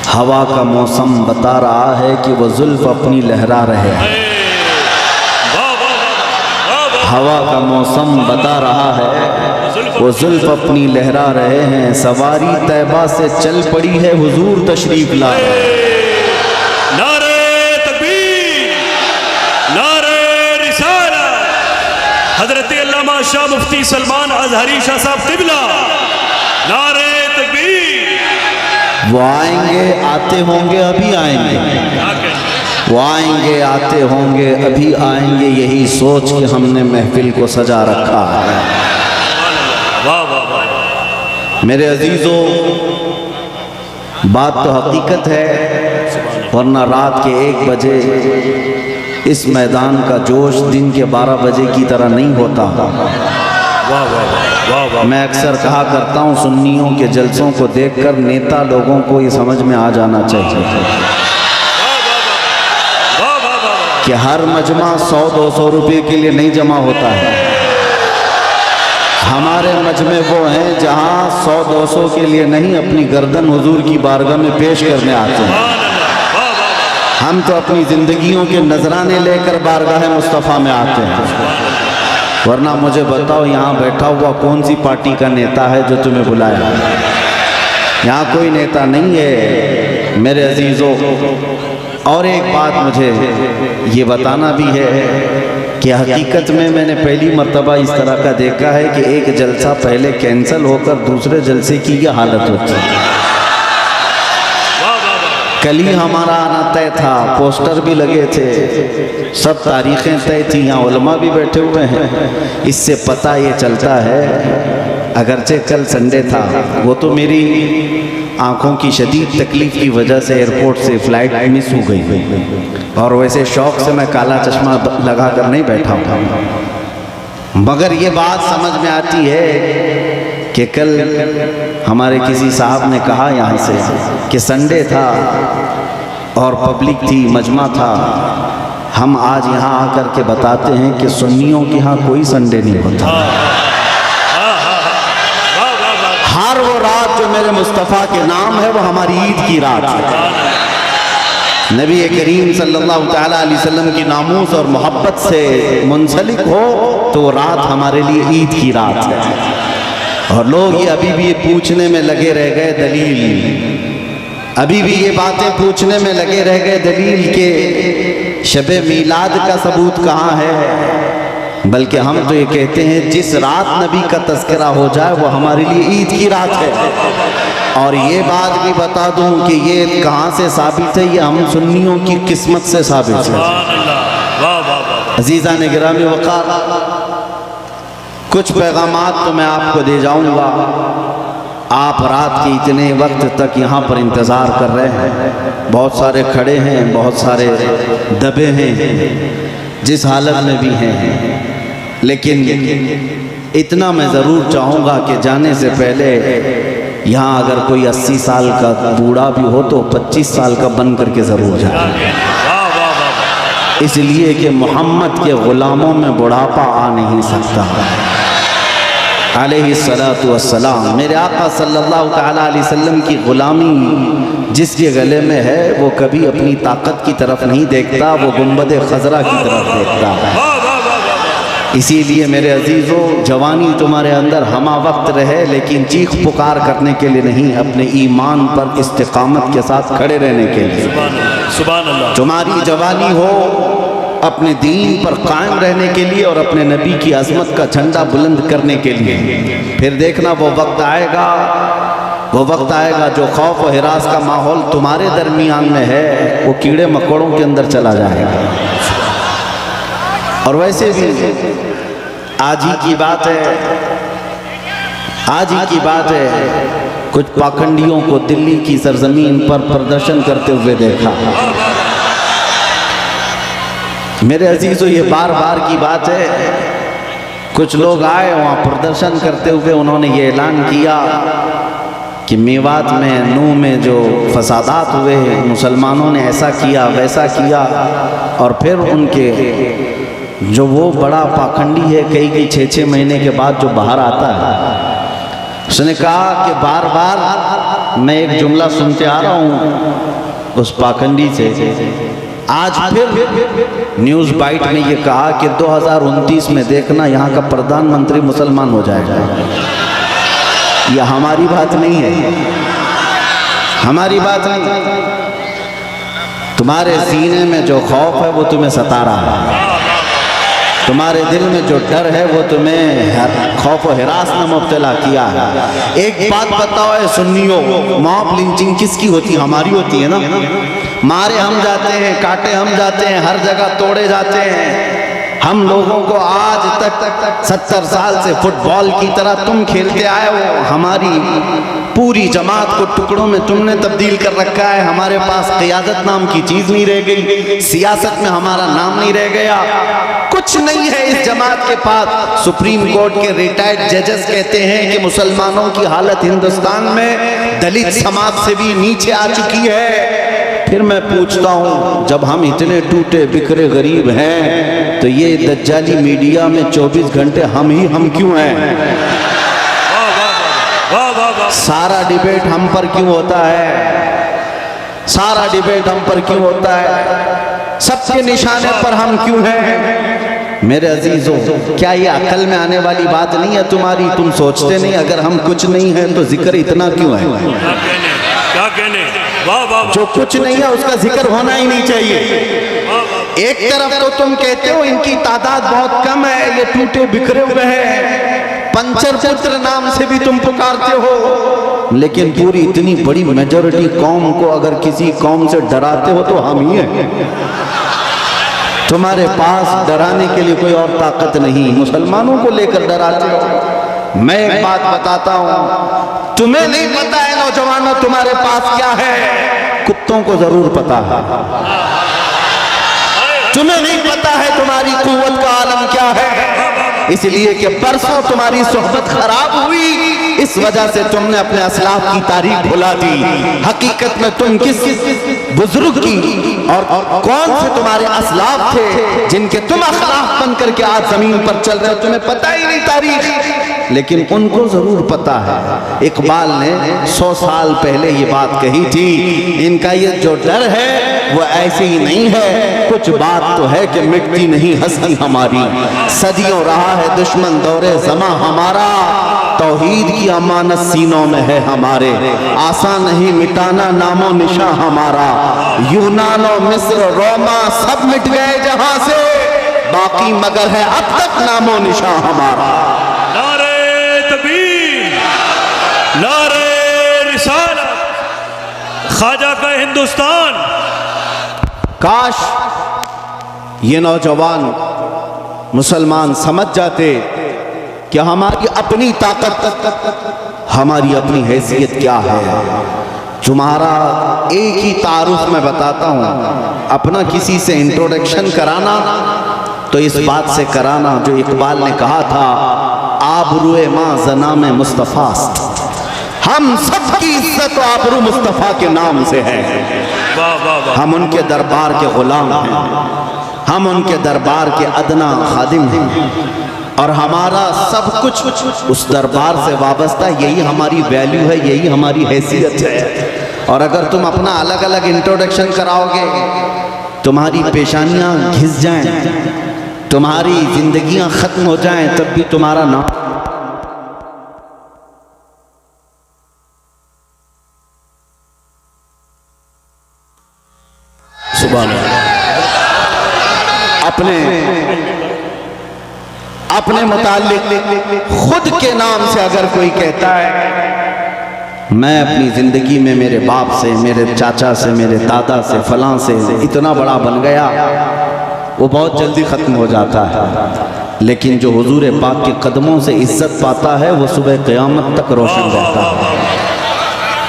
हवा का मौसम बता रहा है कि वो जुल्फ अपनी लहरा रहे हैं। हवा का मौसम बता रहा है वो जुल्फ अपनी लहरा रहे हैं। सवारी तैबा से चल पड़ी है, हुजूर तशरीफ ला रहे हैं। नारे तकबीर, नारे रिसालत, हजरत अल्लामा शाह मुफ्ती सलमान अजहरी शाह साहब क़िबला, नारे तकबीर। वो आएंगे, आते होंगे, अभी आएंगे। वो आएंगे, आते होंगे, अभी आएंगे, यही सोच के हमने महफिल को सजा रखा है। वाह वाह वाह। मेरे अजीज़ों, बात तो हकीकत है, वरना रात के 1 बजे इस मैदान का जोश दिन के 12 बजे की तरह नहीं होता। वाह वाह वाह वाह। मैं अक्सर कहा करता हूँ, सुन्नियों के जलसों को देखकर नेता लोगों को ये समझ में आ जाना चाहिए कि हर मजमा 100-200 रुपये के लिए नहीं जमा होता है। हमारे मजमे वो हैं जहाँ 100-200 के लिए नहीं, अपनी गर्दन हुजूर की बारगाह में पेश करने आते हैं। हम तो अपनी जिंदगियों के नजराने लेकर बारगाह मुस्तफ़ा में आते हैं। वरना मुझे बताओ, यहाँ बैठा हुआ कौन सी पार्टी का नेता है जो तुम्हें बुलाया? यहाँ कोई नेता नहीं है मेरे अजीज़ों। और एक बात मुझे ये बताना भी है कि हकीकत में मैंने पहली मर्तबा इस तरह का देखा है कि एक जलसा पहले कैंसिल होकर दूसरे जलसे की ये हालत होती है। कल ही हमारा आना तय था, पोस्टर भी लगे थे, सब तारीखें तय थी, यहाँ उलमा भी बैठे हुए हैं। इससे पता ये चलता है, अगरचे कल संडे था, वो तो मेरी आँखों की शदीद तकलीफ़ की वजह से एयरपोर्ट से फ़्लाइट मिस हो गई, और वैसे शौक़ से मैं काला चश्मा लगा कर नहीं बैठा हूँ। मगर ये बात समझ में आती है कि कल हमारे किसी साहब ने कहा यहाँ से कि संडे था और पब्लिक थी, मजमा था। हम आज यहाँ आकर के बताते हैं कि सुन्नियों के यहाँ कोई संडे नहीं होता। हर वो रात जो मेरे मुस्तफ़ा के नाम है वो हमारी ईद की रात है। नबी करीम सल्लल्लाहु तआला अलैहि वसल्लम की नामूस और मोहब्बत से मुंसलिक हो तो वो रात हमारे लिए ईद की रात है। और लोग ये अभी भी ये पूछने में लगे रह गए दलील, अभी भी ये बातें पूछने में लगे रह गए दलील के शबे मीलाद का सबूत कहाँ है। बल्कि हम तो ये कहते हैं जिस रात नबी का तज़किरा हो जाए वो हमारे लिए ईद की रात है। और ये बात भी बता दूं कि ये कहाँ से साबित है, ये हम सुन्नियों की किस्मत से साबित है। अजीज़ान गिरामी वक़ार, कुछ पैगामात तो मैं आपको दे जाऊंगा। आप रात के इतने वक्त तक यहाँ पर इंतज़ार कर रहे हैं, बहुत सारे खड़े हैं, बहुत सारे दबे हैं, जिस हालत में भी हैं। लेकिन इतना मैं ज़रूर चाहूँगा कि जाने से पहले यहाँ अगर कोई 80 साल का बूढ़ा भी हो तो 25 साल का बन करके ज़रूर जाए, इसलिए कि मोहम्मद के ग़ुलामों में बुढ़ापा आ नहीं सकता। अलैहिस्सलातु वस्सलाम, मेरे आका सल्लल्लाहु तआला अलैहि वसल्लम की ग़ुलामी जिसके गले में है वो कभी अपनी ताकत की तरफ नहीं देखता, वो गुंबद खजरा की तरफ देखता है। इसीलिए मेरे अजीज़ों, जवानी तुम्हारे अंदर हमा वक्त रहे, लेकिन चीख पुकार करने के लिए नहीं, अपने ईमान पर इस्तिकामत के साथ खड़े रहने के लिए। सुभान अल्लाह। तुम्हारी जवानी हो अपने दीन पर कायम रहने के लिए और अपने नबी की अज़मत का झंडा बुलंद करने के लिए। फिर देखना वो वक्त आएगा, वो वक्त आएगा जो खौफ और हिरास का माहौल तुम्हारे दरमियान में है वो कीड़े मकोड़ों के अंदर चला जाएगा। और वैसे भी आज ही की बात है, आज ही की बात है, कुछ पाखंडियों को दिल्ली की सरजमीन पर प्रदर्शन करते हुए देखा। मेरे अजीज़ों, ये बार बार की बात है, कुछ लोग आए वहाँ प्रदर्शन करते हुए, उन्होंने ये ऐलान किया कि मेवात में, नूह में जो फसादात हुए, मुसलमानों ने ऐसा किया वैसा किया। और फिर उनके जो वो बड़ा पाखंडी है, कई 6-6 महीने के बाद जो बाहर आता है, उसने कहा कि बार बार मैं एक जुमला सुनते आ रहा हूँ उस पाखंडी से, आज फिर न्यूज़ बाइट ने ये कहा कि 2029 में देखना यहाँ का प्रधानमंत्री मुसलमान हो जाएगा। ये हमारी बात नहीं है, हमारी बात नहीं। तुम्हारे सीने में जो खौफ है वो तुम्हें सता रहा है, तुम्हारे दिल में जो डर है वो तुम्हें खौफ व हिरास में मुब्तला किया है। एक बात बताओ है सुन्नियों, मॉब लिंचिंग किसकी होती? हमारी होती है ना। मारे हम जाते हैं, काटे हम जाते हैं, हर जगह तोड़े जाते हैं। हम लोगों को आज तक 70 साल से फुटबॉल की तरह तुम खेलते आए हो, हमारी पूरी जमात को टुकड़ों में तुमने तब्दील कर रखा है। हमारे पास क़ियादत नाम की चीज़ नहीं रह गई, सियासत में हमारा नाम नहीं रह गया, कुछ नहीं है इस जमात के पास। सुप्रीम कोर्ट के रिटायर्ड जजेस कहते हैं कि मुसलमानों की हालत हिंदुस्तान में दलित समाज से भी नीचे आ चुकी है। फिर मैं पूछता हूँ, जब हम इतने टूटे बिखरे गरीब हैं तो ये दज्जाली मीडिया में 24 घंटे हम क्यों हैं? सारा डिबेट हम पर क्यों होता है? सारा डिबेट हम पर क्यों होता है? सबके निशाने पर हम क्यों हैं? मेरे अजीजों, क्या ये अकल में आने वाली बात नहीं है तुम्हारी? तुम सोचते नहीं अगर हम कुछ नहीं है तो जिक्र इतना क्यों है? क्या कहने? वाह वाह। जो कुछ नहीं है उसका जिक्र होना ही नहीं चाहिए। एक तरफ तो तुम कहते हो इनकी तादाद बहुत कम है, ये टूटे बिखरे हुए हैं, पंचर पुत्र नाम से भी तुम पुकारते हो, लेकिन पूरी इतनी बड़ी मेजॉरिटी कौम को अगर किसी कौम से डराते हो तो हम ही हैं। तुम्हारे पास डराने के लिए कोई और ताकत नहीं, मुसलमानों को लेकर डराते हो। मैं एक बात बताता हूं, तुम्हें नहीं पता है नौजवानों तुम्हारे पास क्या है, कुत्तों को जरूर पता है। तुम्हें नहीं पता है तुम्हारी कुव्वत का आलम क्या है, इसलिए कि परसों तुम्हारी सोहबत खराब हुई, इस वजह से तुमने अपने असलाफ की तारीख भुला दी। हकीकत में तुम किस बुजुर्ग की और कौन से तुम्हारे असलाफ थे जिनके तुम अखलाफ बन करके आज जमीन पर चल रहे हो, तुम्हें पता ही नहीं तारीख, लेकिन उनको जरूर पता है। इकबाल ने 100 साल पहले ये बात कही थी, इनका ये जो डर है वो ऐसे ही नहीं है, कुछ बात तो है कि मिटती नहीं हस्ती हमारी। सदियों रहा है दुश्मन दौरे ज़मा हमारा, तौहीद की अमानत सीनों में है हमारे, आसान नहीं मिटाना नामो निशा हमारा। यूनान और मिस्र रोमा सब मिट गए जहां से, बाकी मगर है अब तक नामो निशा हमारा। नारे तकबीर, नारे रिसालत, ख्वाजा का हिंदुस्तान। काश ये नौजवान मुसलमान समझ जाते कि हमारी अपनी ताकत, हमारी अपनी हैसियत क्या है। तुम्हारा एक ही तारुफ मैं बताता हूँ, अपना किसी से इंट्रोडक्शन कराना तो इस बात से कराना जो इकबाल ने कहा था, आबरूए माँ जना में मुस्तफ़ास्त। हम सबकी इज्जत आबरू मुस्तफ़ा के नाम से है। हम उनके दरबार के गुलाम हैं, हम उनके दरबार के अदना खादिम हैं, और हमारा सब कुछ उस दरबार से वाबस्ता। यही हमारी वैल्यू है, यही हमारी हैसियत है। और अगर तुम अपना अलग अलग इंट्रोडक्शन कराओगे, तुम्हारी पेशानियां घिस जाएं, तुम्हारी जिंदगियां खत्म हो जाएं, तब भी तुम्हारा नाम अपने मुताल्लिक खुद के नाम से अगर कोई कहता है मैं अपनी जिंदगी में मेरे बाप से, मेरे चाचा से, मेरे दादा से, फलां से इतना बड़ा बन गया, वो बहुत जल्दी खत्म हो जाता है। लेकिन जो हुजूर पाक के कदमों से इज्जत पाता है वो सुबह क़यामत तक रोशन रहता है।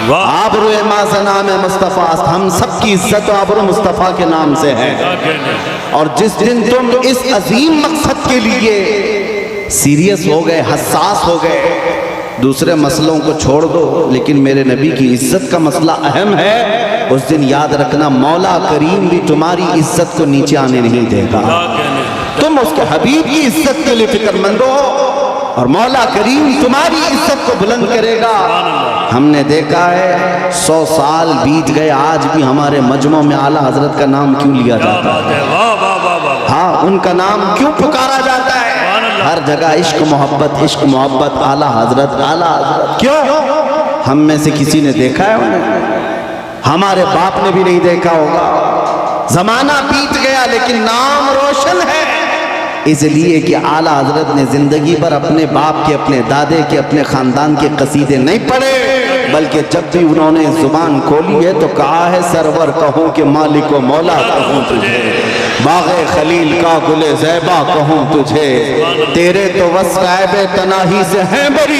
आबरूए माज़ना में मुस्तफ़ा, हम सबकी इज्जत आबरू मुस्तफ़ा के नाम से है। और जिस दिन तुम इस अजीम मकसद के लिए सीरियस हो गए, हसास हो गए, दूसरे मसलों को छोड़ दो, लेकिन मेरे नबी की इज्जत का मसला अहम है, उस दिन याद रखना मौला करीम भी तुम्हारी इज्जत को नीचे आने नहीं देगा। तुम उसके हबीब की इज्जत के लिए फिक्रमंद हो, और मौला करीम तुम्हारी इज्जत को बुलंद करेगा। हमने देखा है 100 साल बीत गए, आज भी हमारे मजमों में आला हजरत का नाम क्यों लिया जाता है? वाह वाह वाह वाह। हाँ, उनका नाम क्यों पुकारा जाता है? हर जगह इश्क मोहब्बत, आला हजरत, आला हजरत। क्यों? हम में से किसी ने देखा है उन्हें? हमारे बाप ने भी नहीं देखा होगा। जमाना बीत गया लेकिन नाम रोशन है, इसलिए कि आला हजरत ने जिंदगी भर अपने बाप के, अपने दादे के, अपने खानदान के कसीदे नहीं पढ़े, बल्कि जब भी उन्होंने जुबान खोली है तो कहा है सरवर कहूँ कि मालिक व मौला कहूँ तुझे, बाग़े खलील का गुले ज़ैबा कहूँ तुझे, तेरे तो वस्फ़ तनाही से हैं बरी,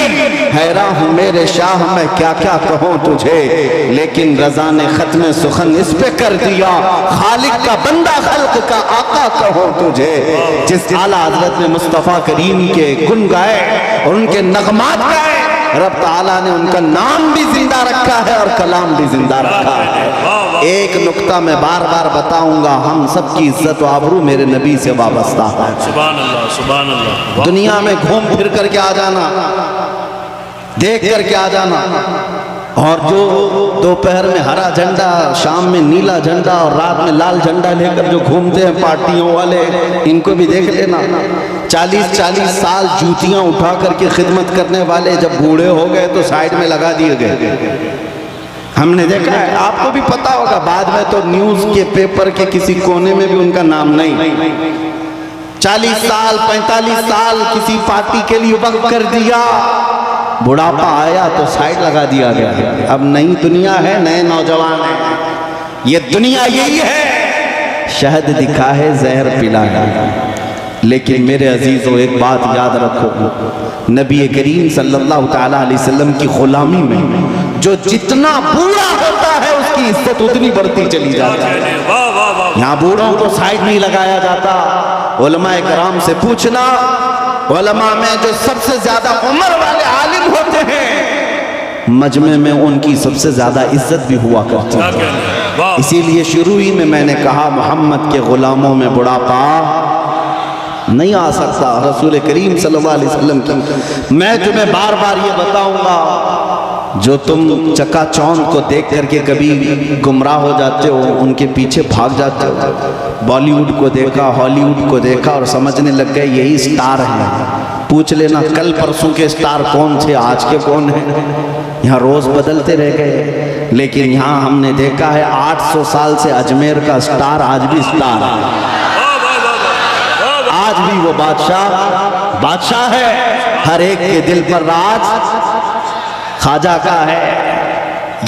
हैरान हूँ मेरे शाह मैं क्या क्या कहूँ तुझे, लेकिन रज़ा ने ख़त्म सुखन इस पे कर दिया, खालिक का बंदा खल्क का आका कहूँ तुझे। जिस आला हज़रत ने मुस्तफ़ा करीम के गुन गाए और उनके नगमात गाए, रब ताला ने उनका नाम भी जिंदा रखा है और कलाम भी जिंदा रखा है। एक नुक्ता मैं बार बार बताऊंगा, हम सबकी इज्जत व आबरू मेरे नबी से वाबस्ता है। सुभान अल्लाह, सुभान अल्लाह। दुनिया में घूम फिर करके आ जाना, देख करके आ जाना, और जो दोपहर में हरा झंडा, शाम में नीला झंडा और रात में लाल झंडा लेकर जो घूमते हैं पार्टियों वाले, इनको भी देख लेना। 40-40 साल जूतियां उठा करके खिदमत करने वाले जब बूढ़े हो गए तो साइड में लगा दिए गए। हमने देखा है, आपको भी पता होगा। बाद में तो न्यूज के पेपर के किसी कोने में भी उनका नाम नहीं। 40 साल 45 साल किसी पार्टी के लिए वक्त कर दिया, बुढ़ापा आया तो साइड लगा दिया गया। अब नई दुनिया है, नए नौजवान है, ये दुनिया यही है, शहद दिखा है जहर पिला है। लेकिन मेरे अजीजों एक बात याद रखो, नबी करीम सल्लल्लाहु ताला अलैहि वसल्लम की गुलामी में जो जितना बूढ़ा होता है उसकी इज्जत उतनी बढ़ती चली जाती है। यहाँ बूढ़ों को साइड नहीं लगाया जाता। उलमाए कराम से पूछना, उलमा में जो सबसे ज्यादा उम्र वाले आलिम होते हैं, मजमे में उनकी सबसे ज्यादा इज्जत भी हुआ करती है। इसीलिए शुरू ही में मैंने कहा, मोहम्मद के गुलामों में बुढ़ापा नहीं आ सकता। रसूल करीम सल्लल्लाहु अलैहि वसल्लम की मैं तुम्हें बार बार ये बताऊंगा, जो तुम चकाचौंध को देख करके कभी गुमराह हो जाते हो, उनके पीछे भाग जाते हो। बॉलीवुड को देखा, हॉलीवुड को देखा और समझने लग गए यही स्टार है। पूछ लेना कल परसों के स्टार कौन थे, आज के कौन हैं। यहाँ रोज बदलते रह गए। लेकिन यहाँ हमने देखा है 800 साल से अजमेर का स्टार आज भी स्टार है। आज भी वो बादशाह है, हर एक के दिल पर राज ख्वाजा का है।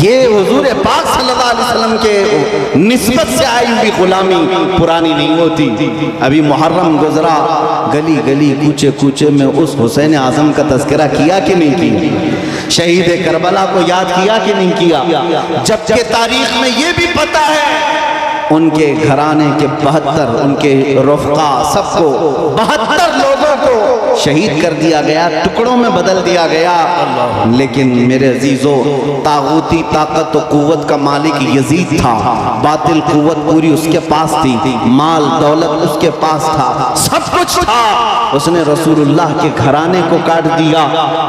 ये हुजूर पाक सल्लल्लाहु अलैहि वसल्लम के निस्बत से आई हुई गुलामी पुरानी नहीं होती। अभी मुहर्रम गुजरा, गली गली कूचे कूचे में उस हुसैन आजम का तज़किरा किया कि नहीं किया? शहीद करबला को याद किया कि नहीं किया? जबकि तारीख में ये भी पता है उनके घराने के 72, उनके रफ़क़ा सबको 72 लोगों को शहीद कर दिया गया, टुकड़ों में बदल दिया गया। लेकिन मेरे अजीजों, तागूती ताकत और कुव्वत का मालिक यजीद था, बातिल कुव्वत पूरी उसके पास थी, माल दौलत उसके पास था, सब कुछ था। उसने रसूलुल्लाह के घराने को काट दिया।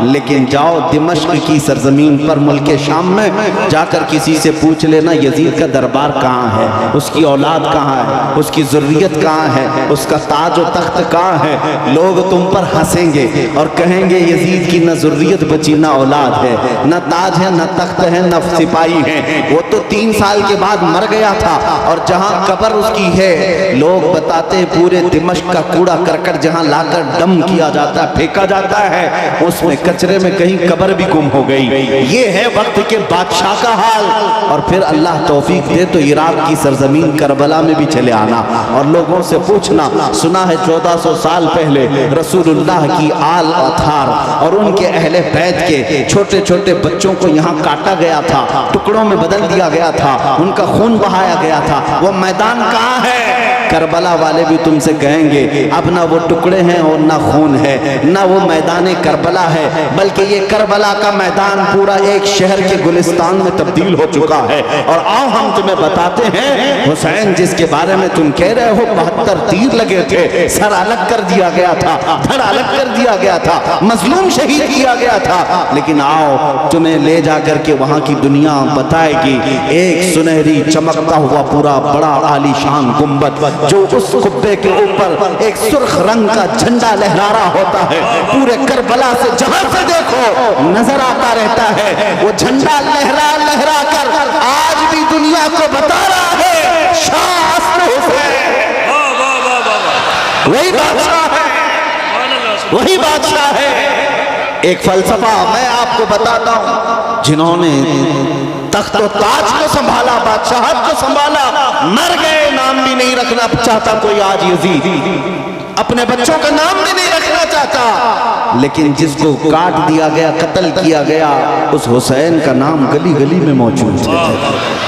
लेकिन जाओ दिमश्क की सरजमीन पर, मुल्क शाम में जाकर किसी से पूछ लेना यजीद का दरबार कहाँ है, उसकी औलाद कहाँ है, उसकी ज़ुर्रियत कहाँ है, उसका ताज और तख्त कहाँ है। लोग तुम पर हंसेंगे और कहेंगे यजीद की न ज़ुर्रियत बची, न औलाद है, न ताज है, न तख्त है, न सिपाही है। वो तो 3 साल के बाद मर गया था। और जहाँ कब्र उसकी है, लोग बताते पूरे दिमश्क का कूड़ा करकट जहाँ लाकर डम किया जाता है, फेंका जाता है, उसमें कचरे में कहीं कब्र भी गुम हो गई। ये है वक्त के बादशाह का हाल। और फिर अल्लाह तौफीक दे तो इराक की सरजमीन करबला में भी चले आना और लोगों से पूछना, सुना है 1400 साल पहले रसूलुल्लाह की आल अथार और उनके अहले बैत के छोटे छोटे बच्चों को यहाँ काटा गया था, टुकड़ों में बदल दिया गया था, उनका खून बहाया गया था। वो मैदान कहाँ है? करबला वाले भी तुमसे कहेंगे अब ना वो टुकड़े हैं और ना खून है, ना वो मैदान करबला है, बल्कि ये करबला का मैदान पूरा एक शहर के गुलिस्तान में तब्दील हो चुका है। और आओ हम तुम्हें बताते हैं, हुसैन जिसके बारे में तुम कह रहे हो 72 तीर लगे थे, सर अलग कर दिया गया था, धड़ अलग कर दिया गया था, मजलूम शहीद किया गया था। लेकिन आओ तुम्हें ले जाकर के वहां की दुनिया बताएगी एक सुनहरी चमकता हुआ पूरा बड़ा आलीशान गुंबद, जो उस कुब्बे के ऊपर एक सुर्ख रंग का झंडा लहरा रहा होता है। पूरे करबला से जहां से देखो नजर आता रहता है। वो झंडा लहरा लहरा कर आज भी दुनिया को बता रहा है शाह असल हुसैन वाह वाह वाह वाह वाह। वही बादशाह है, सुभान अल्लाह, सुभान वही बादशाह है। एक फलसफा मैं आपको बताता हूं, जिन्होंने तख्त और ताज को संभाला, बादशाहत को संभाला, मर गए, नाम भी नहीं रखना चाहता कोई आज यजीद, अपने बच्चों का नाम भी नहीं रखना चाहता। लेकिन जिसको काट दिया गया, कत्ल किया गया, उस हुसैन का नाम गली गली में मौजूद है।